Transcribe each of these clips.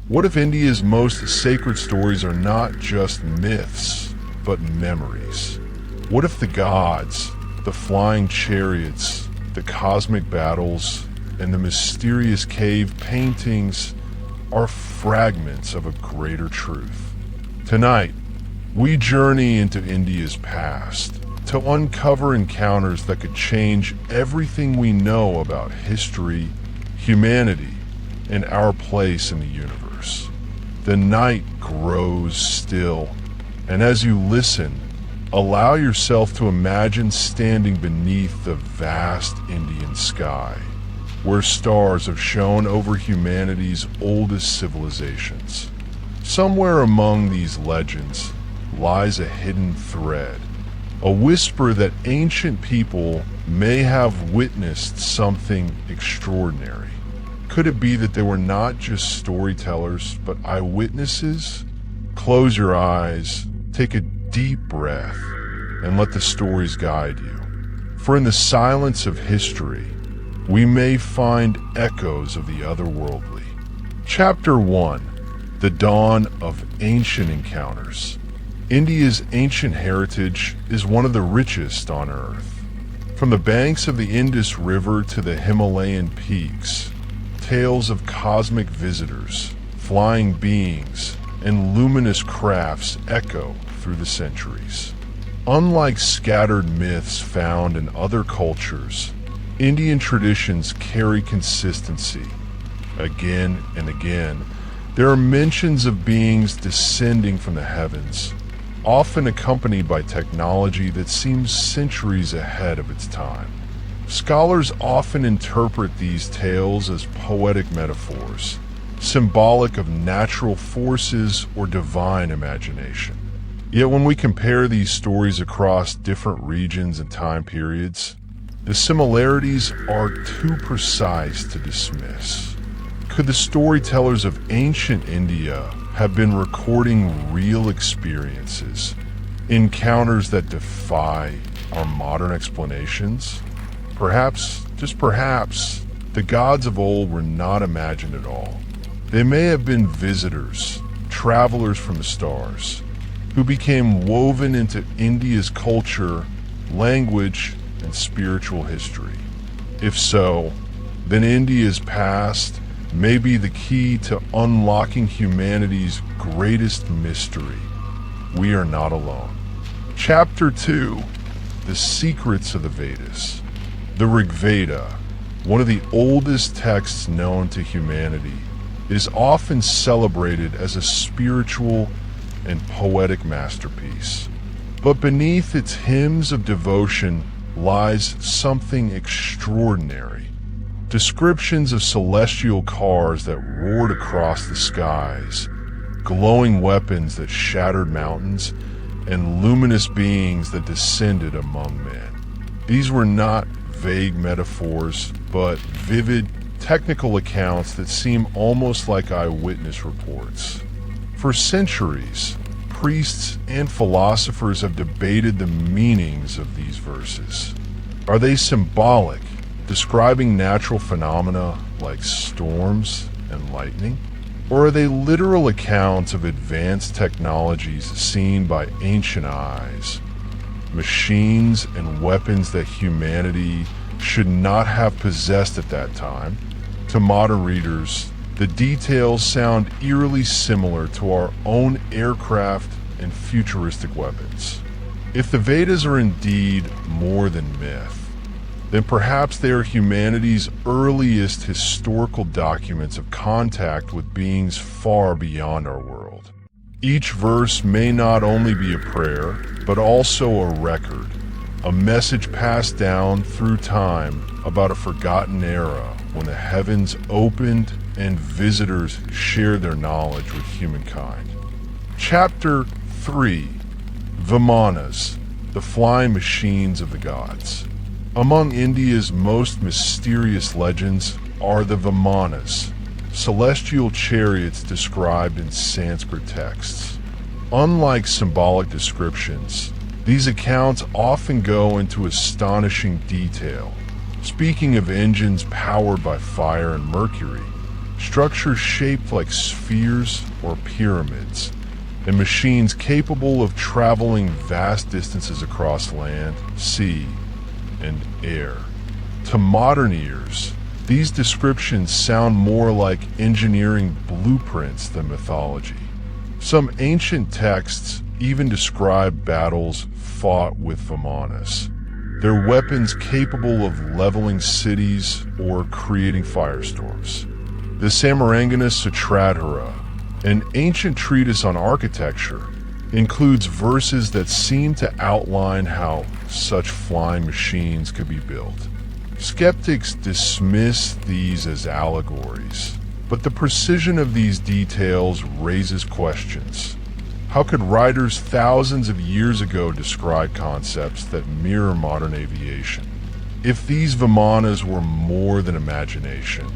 What if India's most sacred stories are not just myths, but memories? What if the gods, the flying chariots, the cosmic battles, and the mysterious cave paintings are fragments of a greater truth? Tonight, we journey into India's past to uncover encounters that could change everything we know about history, humanity, and our place in the universe. The night grows still, and as you listen, allow yourself to imagine standing beneath the vast Indian sky, where stars have shone over humanity's oldest civilizations. Somewhere among these legends lies a hidden thread, a whisper that ancient people may have witnessed something extraordinary. Could it be that they were not just storytellers, but eyewitnesses? Close your eyes, take a deep breath, and let the stories guide you. For in the silence of history, we may find echoes of the otherworldly. Chapter 1: The Dawn of Ancient Encounters. India's ancient heritage is one of the richest on Earth. From the banks of the Indus River to the Himalayan peaks, tales of cosmic visitors, flying beings, and luminous crafts echo through the centuries. Unlike scattered myths found in other cultures, Indian traditions carry consistency. Again and again, there are mentions of beings descending from the heavens, often accompanied by technology that seems centuries ahead of its time. Scholars often interpret these tales as poetic metaphors, symbolic of natural forces or divine imagination. Yet when we compare these stories across different regions and time periods, the similarities are too precise to dismiss. Could the storytellers of ancient India have been recording real experiences, encounters that defy our modern explanations? Perhaps, just perhaps, the gods of old were not imagined at all. They may have been visitors, travelers from the stars, who became woven into India's culture, language, and spiritual history. If so, then India's past may be the key to unlocking humanity's greatest mystery. We are not alone. Chapter 2: The Secrets of the Vedas. The Rig Veda, one of the oldest texts known to humanity, is often celebrated as a spiritual and poetic masterpiece. But beneath its hymns of devotion lies something extraordinary. Descriptions of celestial cars that roared across the skies, glowing weapons that shattered mountains, and luminous beings that descended among men. These were not vague metaphors, but vivid, technical accounts that seem almost like eyewitness reports. For centuries, priests and philosophers have debated the meanings of these verses. Are they symbolic, describing natural phenomena like storms and lightning? Or are they literal accounts of advanced technologies seen by ancient eyes? Machines and weapons that humanity should not have possessed at that time. To modern readers, the details sound eerily similar to our own aircraft and futuristic weapons. If the Vedas are indeed more than myth, then perhaps they are humanity's earliest historical documents of contact with beings far beyond our world. Each verse may not only be a prayer, but also a record, a message passed down through time about a forgotten era when the heavens opened and visitors shared their knowledge with humankind. Chapter 3: Vimanas, the flying machines of the gods. Among India's most mysterious legends are the Vimanas, celestial chariots described in Sanskrit texts. Unlike symbolic descriptions, these accounts often go into astonishing detail, speaking of engines powered by fire and mercury, structures shaped like spheres or pyramids, and machines capable of traveling vast distances across land, sea, and air. To modern ears, these descriptions sound more like engineering blueprints than mythology. Some ancient texts even describe battles fought with Vimanas, their weapons capable of leveling cities or creating firestorms. The Samarangana Sutradhara, an ancient treatise on architecture, includes verses that seem to outline how such flying machines could be built. Skeptics dismiss these as allegories, but the precision of these details raises questions. How could writers thousands of years ago describe concepts that mirror modern aviation? If these Vimanas were more than imagination,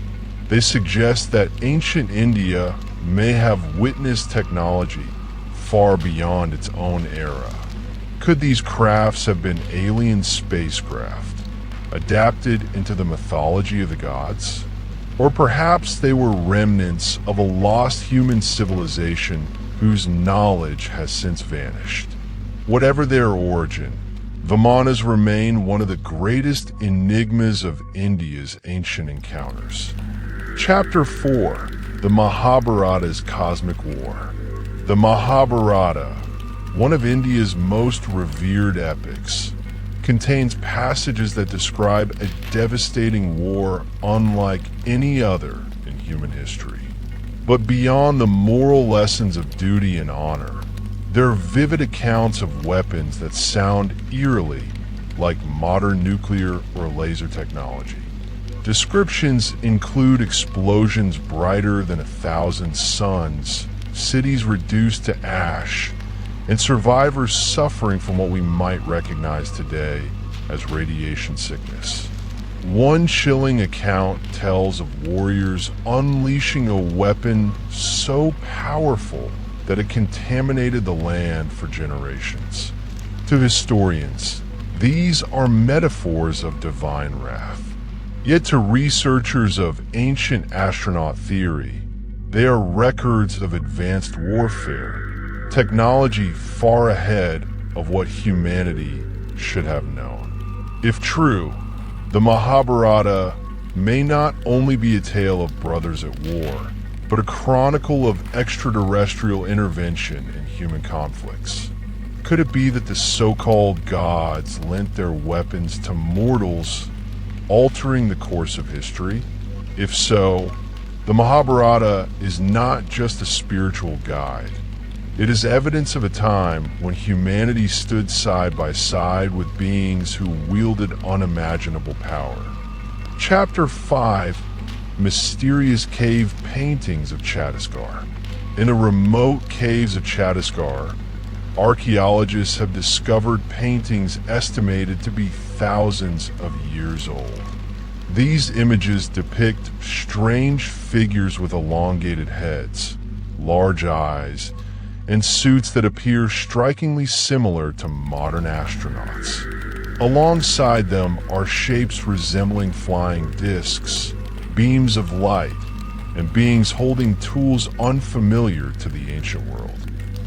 they suggest that ancient India may have witnessed technology far beyond its own era. Could these crafts have been alien spacecraft, adapted into the mythology of the gods? Or perhaps they were remnants of a lost human civilization whose knowledge has since vanished. Whatever their origin, Vimanas remain one of the greatest enigmas of India's ancient encounters. Chapter 4. The Mahabharata's Cosmic War. The Mahabharata, one of India's most revered epics, contains passages that describe a devastating war unlike any other in human history. But beyond the moral lessons of duty and honor, there are vivid accounts of weapons that sound eerily like modern nuclear or laser technology. Descriptions include explosions brighter than 1,000 suns, cities reduced to ash, and survivors suffering from what we might recognize today as radiation sickness. One chilling account tells of warriors unleashing a weapon so powerful that it contaminated the land for generations. To historians, these are metaphors of divine wrath. Yet to researchers of ancient astronaut theory, they are records of advanced warfare, technology far ahead of what humanity should have known. If true, the Mahabharata may not only be a tale of brothers at war, but a chronicle of extraterrestrial intervention in human conflicts. Could it be that the so-called gods lent their weapons to mortals, altering the course of history? If so, the Mahabharata is not just a spiritual guide. It is evidence of a time when humanity stood side by side with beings who wielded unimaginable power. Chapter 5. Mysterious cave paintings of Chhattisgarh. In the remote caves of Chhattisgarh, archaeologists have discovered paintings estimated to be thousands of years old. These images depict strange figures with elongated heads, large eyes, and suits that appear strikingly similar to modern astronauts. Alongside them are shapes resembling flying discs, beams of light, and beings holding tools unfamiliar to the ancient world.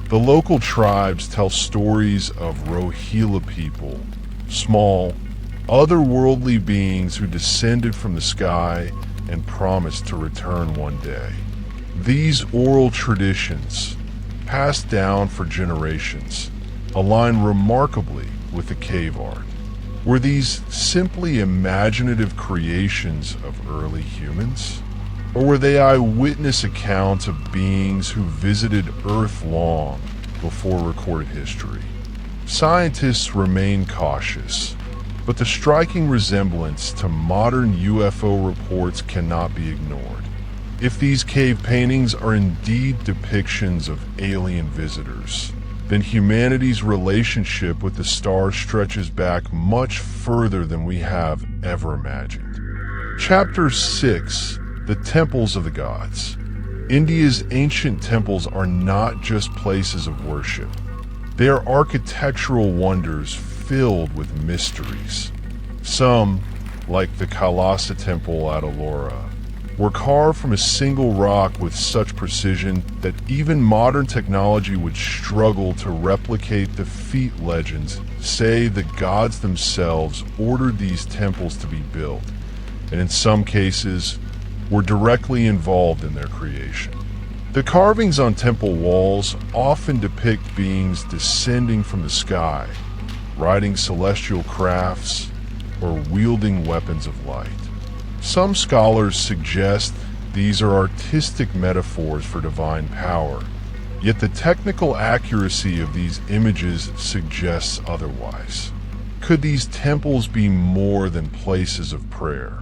The local tribes tell stories of Rohila people, small, otherworldly beings who descended from the sky and promised to return one day. These oral traditions, passed down for generations, align remarkably with the cave art. Were these simply imaginative creations of early humans? Or were they eyewitness accounts of beings who visited Earth long before recorded history? Scientists remain cautious, but the striking resemblance to modern UFO reports cannot be ignored. If these cave paintings are indeed depictions of alien visitors, then humanity's relationship with the stars stretches back much further than we have ever imagined. Chapter 6. The Temples of the Gods. India's ancient temples are not just places of worship. They are architectural wonders filled with mysteries. Some, like the Kailasa temple at Ellora, were carved from a single rock with such precision that even modern technology would struggle to replicate the feat legends say the gods themselves ordered these temples to be built, and in some cases were directly involved in their creation. The carvings on temple walls often depict beings descending from the sky, riding celestial crafts, or wielding weapons of light. Some scholars suggest these are artistic metaphors for divine power, yet the technical accuracy of these images suggests otherwise. Could these temples be more than places of prayer?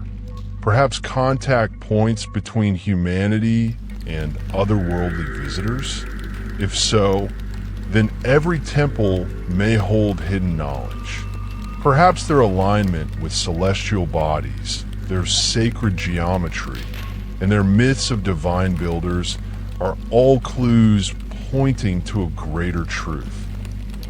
Perhaps contact points between humanity and otherworldly visitors? If so, then every temple may hold hidden knowledge. Perhaps their alignment with celestial bodies, their sacred geometry, and their myths of divine builders are all clues pointing to a greater truth.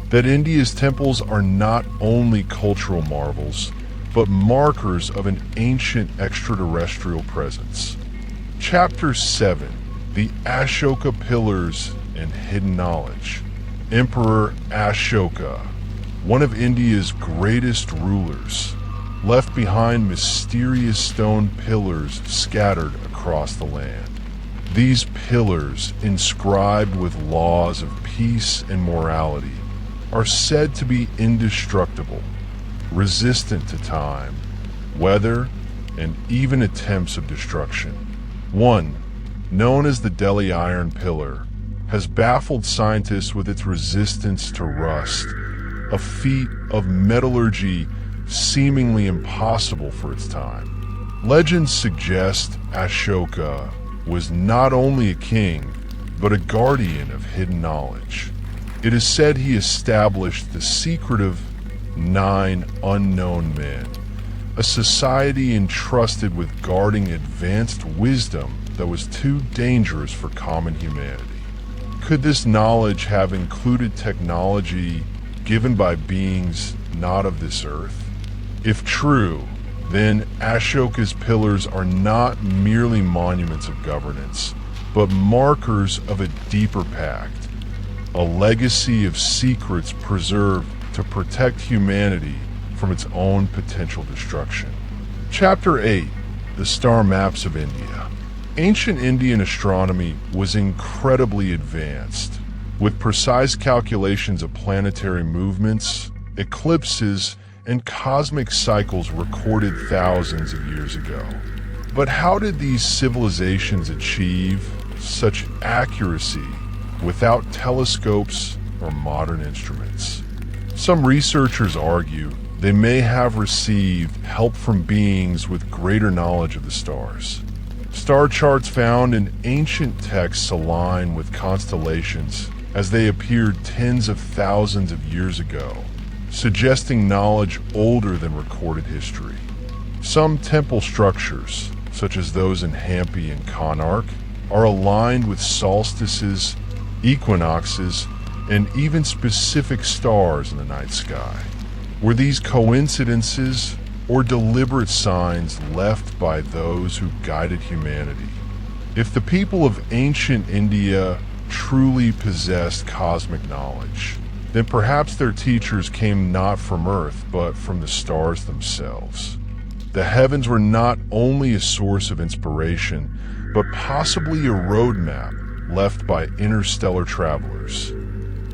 That India's temples are not only cultural marvels, but markers of an ancient extraterrestrial presence. Chapter 7, The Ashoka Pillars and Hidden Knowledge. Emperor Ashoka, one of India's greatest rulers, left behind mysterious stone pillars scattered across the land. These pillars, inscribed with laws of peace and morality, are said to be indestructible, resistant to time, weather, and even attempts of destruction. One, known as the Delhi Iron Pillar, has baffled scientists with its resistance to rust, a feat of metallurgy seemingly impossible for its time. Legends suggest Ashoka was not only a king, but a guardian of hidden knowledge. It is said he established the secretive 9 unknown men, a society entrusted with guarding advanced wisdom that was too dangerous for common humanity. Could this knowledge have included technology given by beings not of this earth? If true, then Ashoka's pillars are not merely monuments of governance, but markers of a deeper pact, a legacy of secrets preserved to protect humanity from its own potential destruction. Chapter 8, The Star Maps of India. Ancient Indian astronomy was incredibly advanced, with precise calculations of planetary movements, eclipses, and cosmic cycles recorded thousands of years ago. But how did these civilizations achieve such accuracy without telescopes or modern instruments? Some researchers argue they may have received help from beings with greater knowledge of the stars. Star charts found in ancient texts align with constellations as they appeared tens of thousands of years ago, suggesting knowledge older than recorded history. Some temple structures, such as those in Hampi and Konark, are aligned with solstices, equinoxes, and even specific stars in the night sky. Were these coincidences or deliberate signs left by those who guided humanity? If the people of ancient India truly possessed cosmic knowledge, then perhaps their teachers came not from Earth, but from the stars themselves. The heavens were not only a source of inspiration, but possibly a roadmap left by interstellar travelers.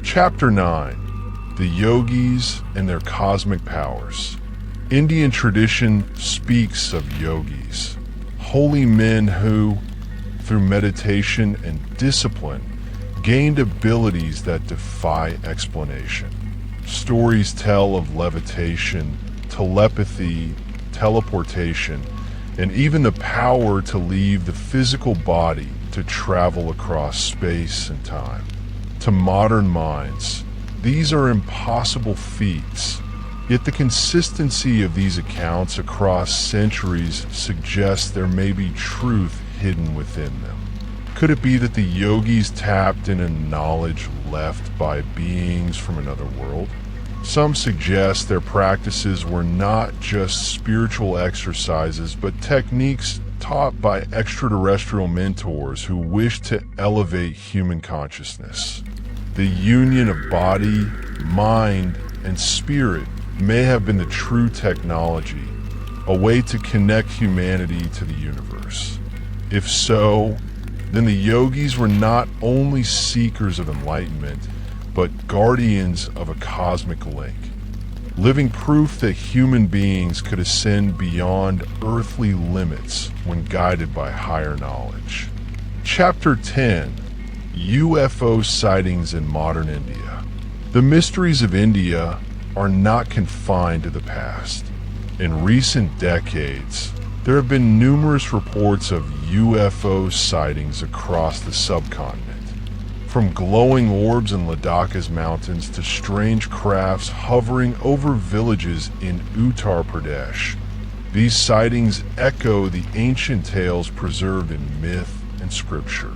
Chapter 9, The Yogis and Their Cosmic Powers. Indian tradition speaks of yogis, holy men who, through meditation and discipline, gained abilities that defy explanation. Stories tell of levitation, telepathy, teleportation, and even the power to leave the physical body to travel across space and time. To modern minds, these are impossible feats, yet the consistency of these accounts across centuries suggests there may be truth hidden within them. Could it be that the yogis tapped into knowledge left by beings from another world? Some suggest their practices were not just spiritual exercises, but techniques taught by extraterrestrial mentors who wish to elevate human consciousness. The union of body, mind, and spirit may have been the true technology, a way to connect humanity to the universe. If so, then the yogis were not only seekers of enlightenment, but guardians of a cosmic link, living proof that human beings could ascend beyond earthly limits when guided by higher knowledge. Chapter 10: UFO Sightings in Modern India. The mysteries of India are not confined to the past. In recent decades, there have been numerous reports of UFO sightings across the subcontinent. From glowing orbs in Ladakha's mountains to strange crafts hovering over villages in Uttar Pradesh, these sightings echo the ancient tales preserved in myth and scripture.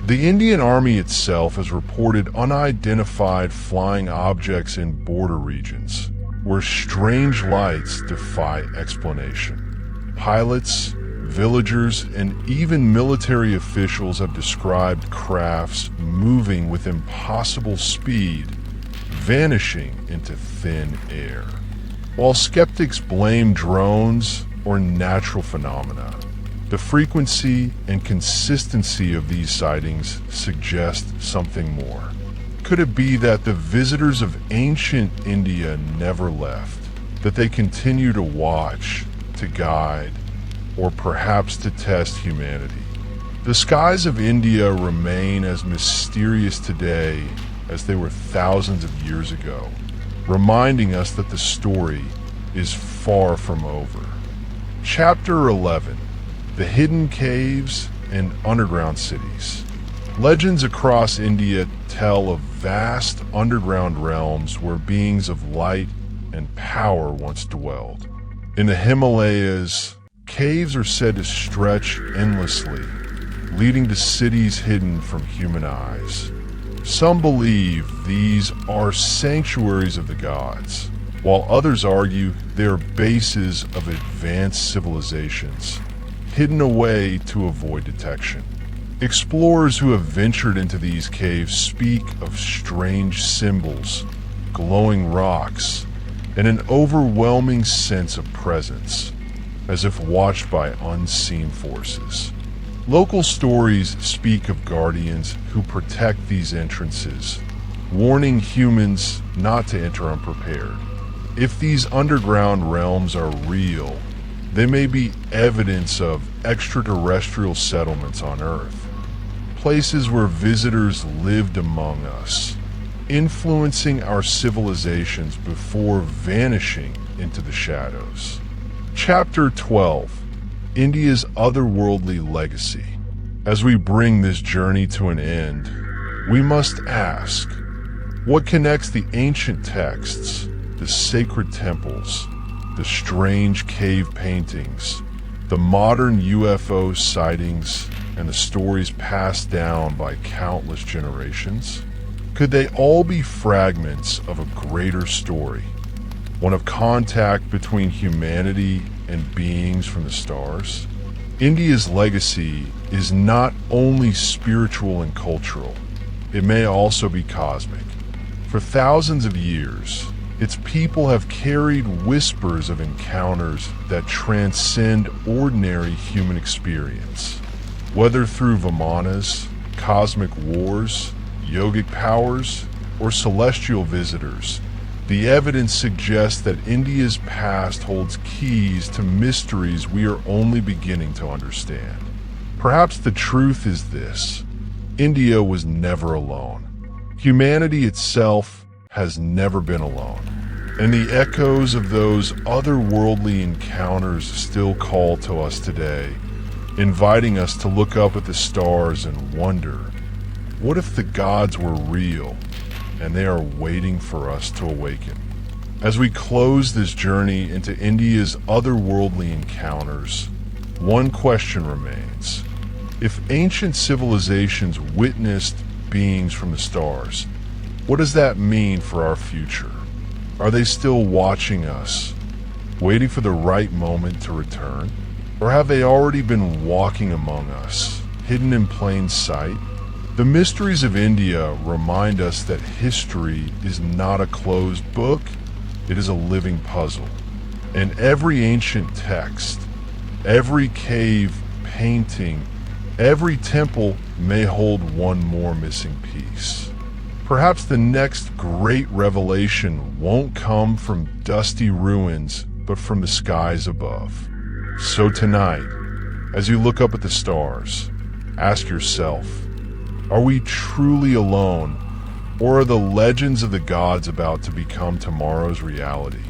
The Indian Army itself has reported unidentified flying objects in border regions, where strange lights defy explanation. Pilots, villagers, and even military officials have described crafts moving with impossible speed, vanishing into thin air. While skeptics blame drones or natural phenomena, the frequency and consistency of these sightings suggest something more. Could it be that the visitors of ancient India never left, that they continue to watch, to guide, or perhaps to test humanity? The skies of India remain as mysterious today as they were thousands of years ago, reminding us that the story is far from over. Chapter 11: The Hidden Caves and Underground Cities. Legends across India tell of vast underground realms where beings of light and power once dwelled. In the Himalayas, caves are said to stretch endlessly, leading to cities hidden from human eyes. Some believe these are sanctuaries of the gods, while others argue they are bases of advanced civilizations, hidden away to avoid detection. Explorers who have ventured into these caves speak of strange symbols, glowing rocks, and an overwhelming sense of presence, as if watched by unseen forces. Local stories speak of guardians who protect these entrances, warning humans not to enter unprepared. If these underground realms are real, they may be evidence of extraterrestrial settlements on Earth, places where visitors lived among us, influencing our civilizations before vanishing into the shadows. Chapter 12: India's Otherworldly Legacy. As we bring this journey to an end, we must ask, what connects the ancient texts, the sacred temples, the strange cave paintings, the modern UFO sightings, and the stories passed down by countless generations? Could they all be fragments of a greater story, one of contact between humanity and beings from the stars? India's legacy is not only spiritual and cultural, it may also be cosmic. For thousands of years, its people have carried whispers of encounters that transcend ordinary human experience. Whether through Vimanas, cosmic wars, yogic powers, or celestial visitors, the evidence suggests that India's past holds keys to mysteries we are only beginning to understand. Perhaps the truth is this: India was never alone. Humanity itself has never been alone. And the echoes of those otherworldly encounters still call to us today, inviting us to look up at the stars and wonder, what if the gods were real and they are waiting for us to awaken? As we close this journey into India's otherworldly encounters, one question remains. If ancient civilizations witnessed beings from the stars, what does that mean for our future? Are they still watching us, waiting for the right moment to return? Or have they already been walking among us, hidden in plain sight? The mysteries of India remind us that history is not a closed book, it is a living puzzle. And every ancient text, every cave painting, every temple may hold one more missing piece. Perhaps the next great revelation won't come from dusty ruins, but from the skies above. So tonight, as you look up at the stars, ask yourself, are we truly alone, or are the legends of the gods about to become tomorrow's reality?